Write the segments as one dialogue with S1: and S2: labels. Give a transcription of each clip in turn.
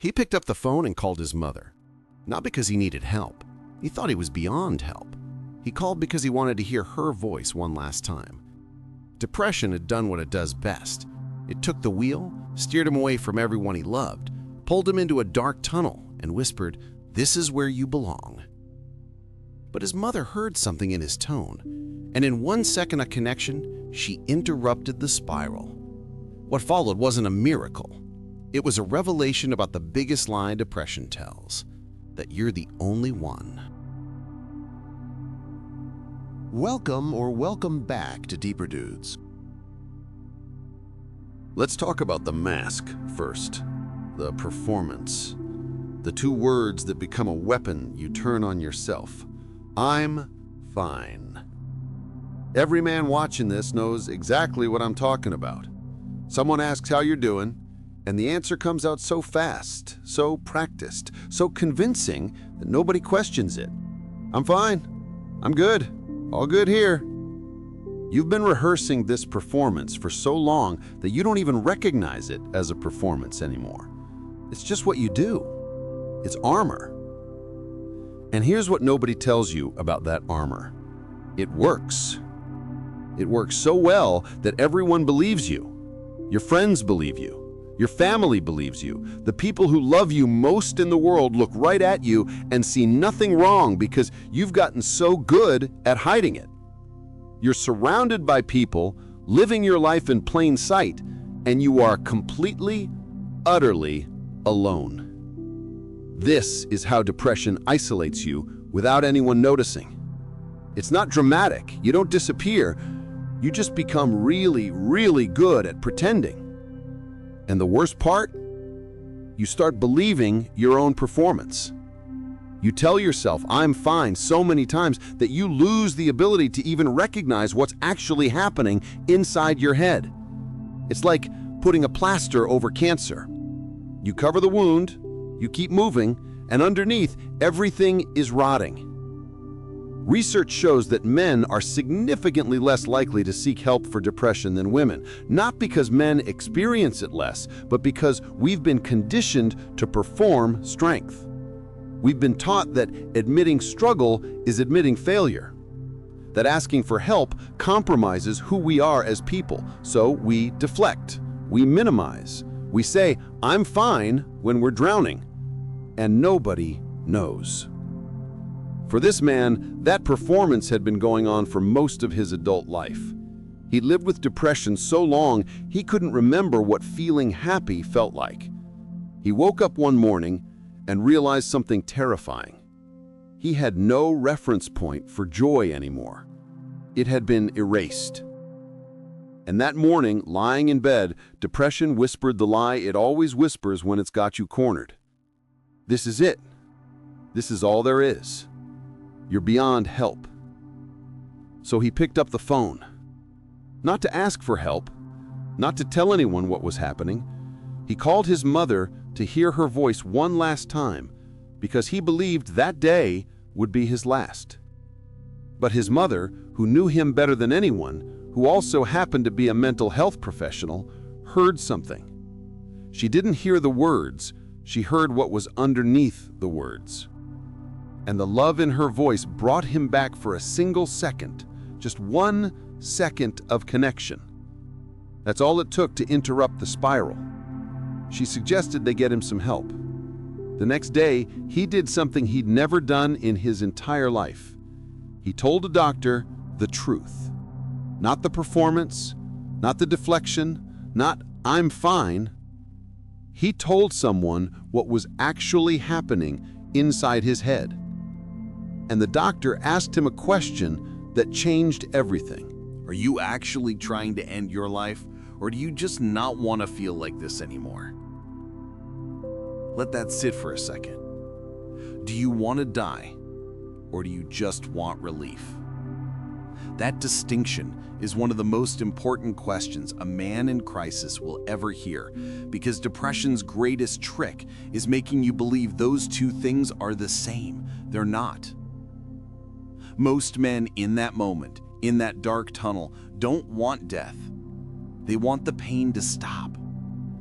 S1: He picked up the phone and called his mother. Not because he needed help. He thought he was beyond help. He called because he wanted to hear her voice one last time. Depression had done what it does best. It took the wheel, steered him away from everyone he loved, pulled him into a dark tunnel, and whispered, "This is where you belong." But his mother heard something in his tone, and in 1 second of connection, she interrupted the spiral. What followed wasn't a miracle. It was a revelation about the biggest lie depression tells, that you're the only one.
S2: Welcome back to Deeper Dudes. Let's talk about the mask first, the performance. The two words that become a weapon you turn on yourself. I'm fine. Every man watching this knows exactly what I'm talking about. Someone asks how you're doing, and the answer comes out so fast, so practiced, so convincing that nobody questions it. I'm fine. I'm good. All good here. You've been rehearsing this performance for so long that you don't even recognize it as a performance anymore. It's just what you do. It's armor. And here's what nobody tells you about that armor. It works. It works so well that everyone believes you. Your friends believe you. Your family believes you. The people who love you most in the world look right at you and see nothing wrong because you've gotten so good at hiding it. You're surrounded by people living your life in plain sight, and you are completely, utterly alone. This is how depression isolates you without anyone noticing. It's not dramatic. You don't disappear. You just become really, really good at pretending. And the worst part? You start believing your own performance. You tell yourself, "I'm fine," so many times that you lose the ability to even recognize what's actually happening inside your head. It's like putting a plaster over cancer. You cover the wound, you keep moving, and underneath, everything is rotting. Research shows that men are significantly less likely to seek help for depression than women, not because men experience it less, but because we've been conditioned to perform strength. We've been taught that admitting struggle is admitting failure, that asking for help compromises who we are as people, so we deflect, we minimize, we say, "I'm fine," when we're drowning, and nobody knows. For this man, that performance had been going on for most of his adult life. He lived with depression so long he couldn't remember what feeling happy felt like. He woke up one morning and realized something terrifying. He had no reference point for joy anymore. It had been erased. And that morning, lying in bed, depression whispered the lie it always whispers when it's got you cornered. This is it. This is all there is. You're beyond help. So he picked up the phone. Not to ask for help, not to tell anyone what was happening. He called his mother to hear her voice one last time because he believed that day would be his last. But his mother, who knew him better than anyone, who also happened to be a mental health professional, heard something. She didn't hear the words, she heard what was underneath the words. And the love in her voice brought him back for a single second, just 1 second of connection. That's all it took to interrupt the spiral. She suggested they get him some help. The next day, he did something he'd never done in his entire life. He told a doctor the truth. Not the performance, not the deflection, not "I'm fine." He told someone what was actually happening inside his head. And the doctor asked him a question that changed everything.
S1: Are you actually trying to end your life, or do you just not want to feel like this anymore? Let that sit for a second. Do you want to die, or do you just want relief? That distinction is one of the most important questions a man in crisis will ever hear, because depression's greatest trick is making you believe those two things are the same. They're not. Most men in that moment, in that dark tunnel, don't want death. They want the pain to stop.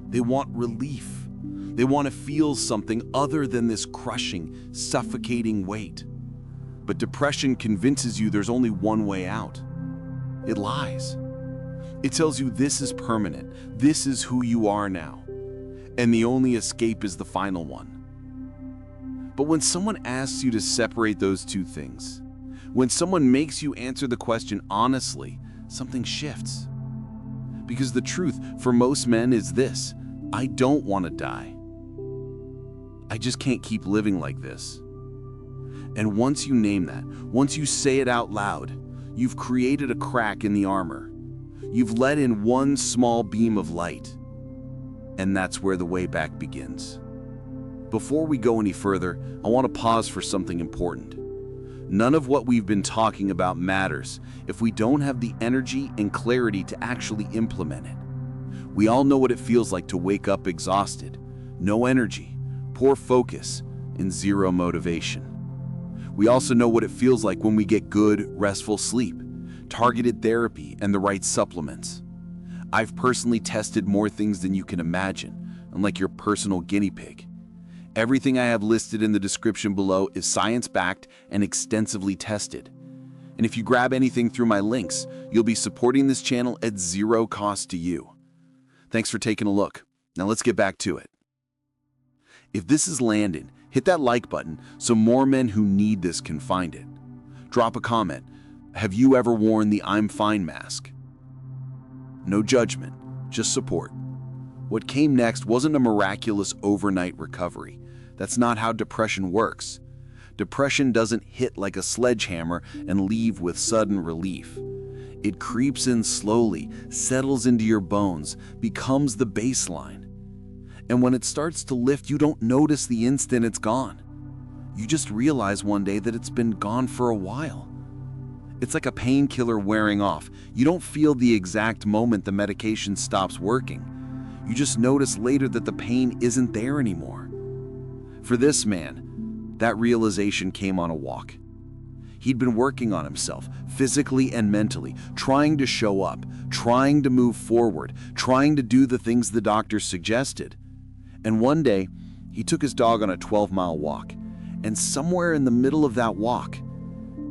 S1: They want relief.
S3: They want to feel something other than this crushing, suffocating weight. But depression convinces you there's only one way out. It lies. It tells you this is permanent, this is who you are now, and the only escape is the final one. But when someone asks you to separate those two things, when someone makes you answer the question honestly, something shifts. Because the truth for most men is this: I don't want to die. I just can't keep living like this. And once you name that, once you say it out loud, you've created a crack in the armor. You've let in one small beam of light. And that's where the way back begins. Before we go any further, I want to pause for something important. None of what we've been talking about matters if we don't have the energy and clarity to actually implement it. We all know what it feels like to wake up exhausted, no energy, poor focus, and zero motivation. We also know what it feels like when we get good, restful sleep, targeted therapy, and the right supplements. I've personally tested more things than you can imagine. I'm like your personal guinea pig. Everything I have listed in the description below is science-backed and extensively tested. And if you grab anything through my links, you'll be supporting this channel at zero cost to you. Thanks for taking a look. Now let's get back to it. If this is landing, hit that like button so more men who need this can find it. Drop a comment. Have you ever worn the I'm fine mask? No judgment, just support. What came next wasn't a miraculous overnight recovery. That's not how depression works. Depression doesn't hit like a sledgehammer and leave with sudden relief. It creeps in slowly, settles into your bones, becomes the baseline. And when it starts to lift, you don't notice the instant it's gone. You just realize one day that it's been gone for a while. It's like a painkiller wearing off. You don't feel the exact moment the medication stops working. You just notice later that the pain isn't there anymore. For this man, that realization came on a walk. He'd been working on himself, physically and mentally, trying to show up, trying to move forward, trying to do the things the doctors suggested. And one day, he took his dog on a 12-mile walk, and somewhere in the middle of that walk,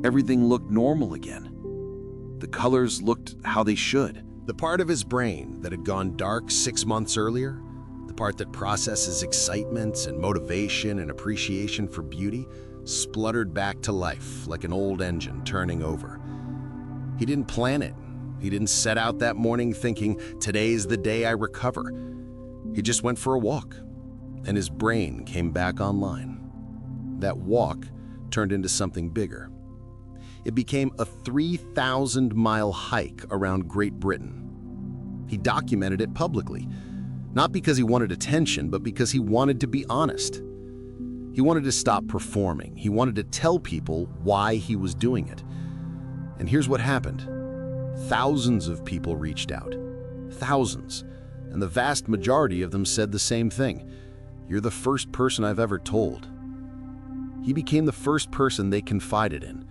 S3: everything looked normal again. The colors looked how they should.
S1: The part of his brain that had gone dark 6 months earlier, the part that processes excitement and motivation and appreciation for beauty, spluttered back to life like an old engine turning over. He didn't plan it. He didn't set out that morning thinking, today's the day I recover. He just went for a walk, and his brain came back online. That walk turned into something bigger. It became a 3,000-mile hike around Great Britain. He documented it publicly, not because he wanted attention, but because he wanted to be honest. He wanted to stop performing. He wanted to tell people why he was doing it. And here's what happened. Thousands of people reached out. Thousands. And the vast majority of them said the same thing. You're the first person I've ever told. He became the first person they confided in.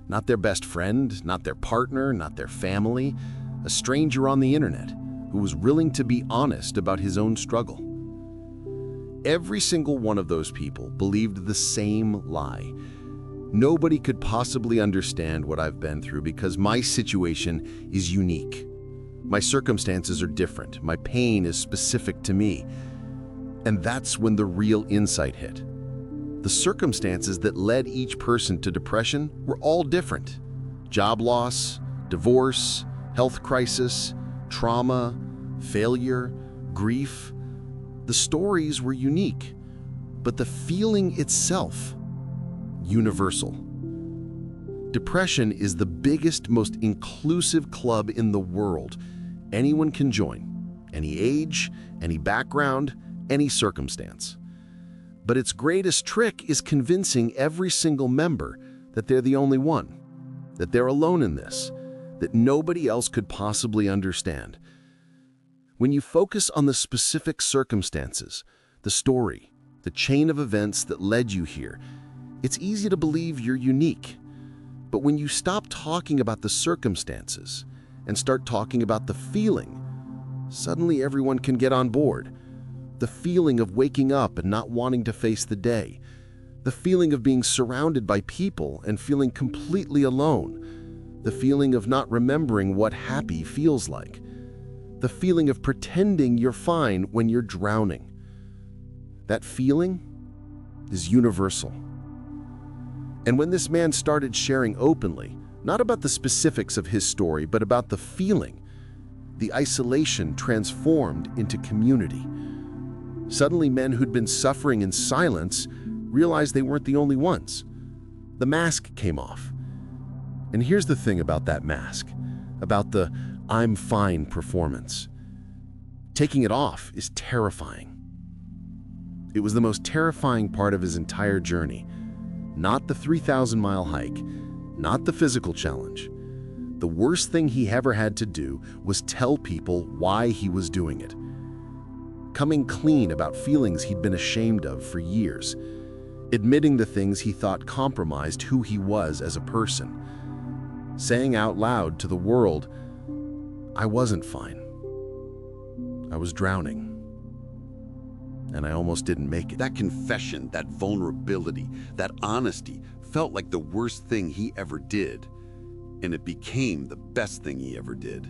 S1: Not their best friend, not their partner, not their family, a stranger on the internet who was willing to be honest about his own struggle. Every single one of those people believed the same lie. Nobody could possibly understand what I've been through because my situation is unique. My circumstances are different. My pain is specific to me. And that's when the real insight hit. The circumstances that led each person to depression were all different. Job loss, divorce, health crisis, trauma, failure, grief. The stories were unique, but the feeling itself, universal. Depression is the biggest, most inclusive club in the world. Anyone can join, any age, any background, any circumstance. But its greatest trick is convincing every single member that they're the only one, that they're alone in this, that nobody else could possibly understand. When you focus on the specific circumstances, the story, the chain of events that led you here, it's easy to believe you're unique. But when you stop talking about the circumstances and start talking about the feeling, suddenly everyone can get on board. The feeling of waking up and not wanting to face the day. The feeling of being surrounded by people and feeling completely alone. The feeling of not remembering what happy feels like. The feeling of pretending you're fine when you're drowning. That feeling is universal. And when this man started sharing openly, not about the specifics of his story, but about the feeling, the isolation transformed into community. Suddenly, men who'd been suffering in silence realized they weren't the only ones. The mask came off. And here's the thing about that mask, about the "I'm fine" performance. Taking it off is terrifying. It was the most terrifying part of his entire journey. Not the 3,000-mile hike, not the physical challenge. The worst thing he ever had to do was tell people why he was doing it. Coming clean about feelings he'd been ashamed of for years. Admitting the things he thought compromised who he was as a person. Saying out loud to the world, "I wasn't fine. I was drowning. And I almost didn't make it."
S2: That confession, that vulnerability, that honesty felt like the worst thing he ever did. And it became the best thing he ever did.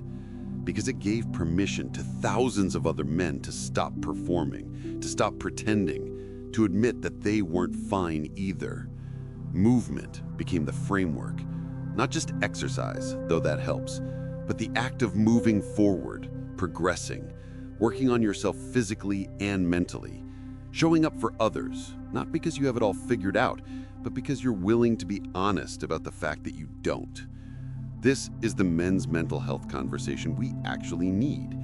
S2: Because it gave permission to thousands of other men to stop performing, to stop pretending, to admit that they weren't fine either. Movement became the framework. Not just exercise, though that helps, but the act of moving forward, progressing, working on yourself physically and mentally, showing up for others, not because you have it all figured out, but because you're willing to be honest about the fact that you don't. This is the men's mental health conversation we actually need.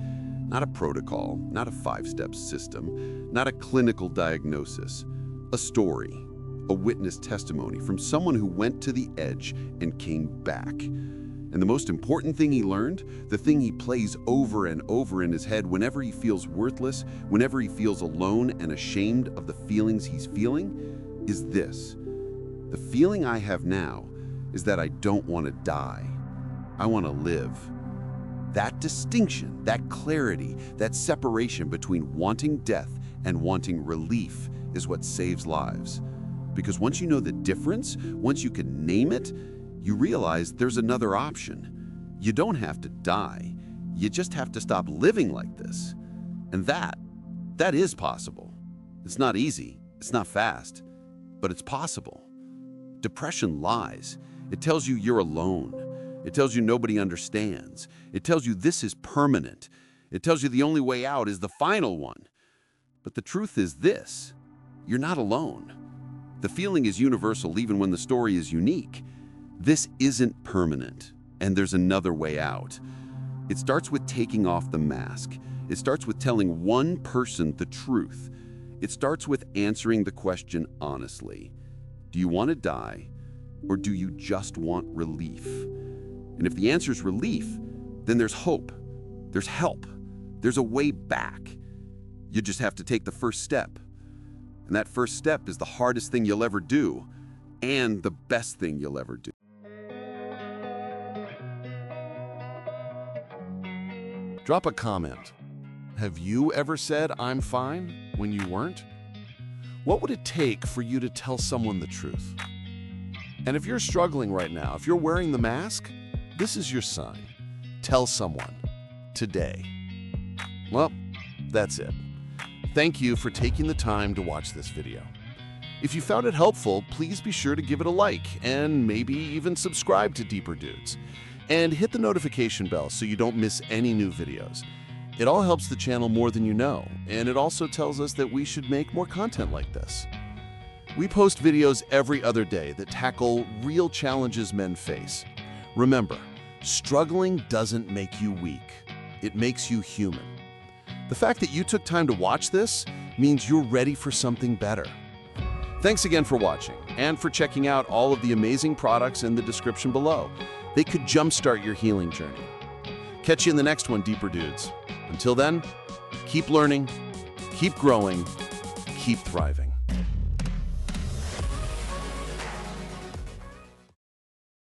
S2: Not a protocol, not a 5-step system, not a clinical diagnosis. A story, a witness testimony from someone who went to the edge and came back. And the most important thing he learned, the thing he plays over and over in his head whenever he feels worthless, whenever he feels alone and ashamed of the feelings he's feeling, is this. The feeling I have now is that I don't want to die. I want to live. That distinction, that clarity, that separation between wanting death and wanting relief is what saves lives. Because once you know the difference, once you can name it, you realize there's another option. You don't have to die. You just have to stop living like this. And that is possible. It's not easy, it's not fast, but it's possible. Depression lies. It tells you you're alone. It tells you nobody understands. It tells you this is permanent. It tells you the only way out is the final one. But the truth is this: you're not alone. The feeling is universal even when the story is unique. This isn't permanent, and there's another way out. It starts with taking off the mask. It starts with telling one person the truth. It starts with answering the question honestly. Do you want to die, or do you just want relief? And if the answer is relief, then there's hope, there's help, there's a way back. You just have to take the first step. And that first step is the hardest thing you'll ever do, and the best thing you'll ever do.
S1: Drop a comment. Have you ever said "I'm fine" when you weren't? What would it take for you to tell someone the truth? And if you're struggling right now, if you're wearing the mask, this is your sign. Tell someone today. Well, that's it. Thank you for taking the time to watch this video. If you found it helpful, please be sure to give it a like and maybe even subscribe to Deeper Dudes. And hit the notification bell so you don't miss any new videos. It all helps the channel more than you know, and it also tells us that we should make more content like this. We post videos every other day that tackle real challenges men face. Remember, struggling doesn't make you weak. It makes you human. The fact that you took time to watch this means you're ready for something better. Thanks again for watching and for checking out all of the amazing products in the description below. They could jumpstart your healing journey. Catch you in the next one, Deeper Dudes. Until then, keep learning, keep growing, keep thriving.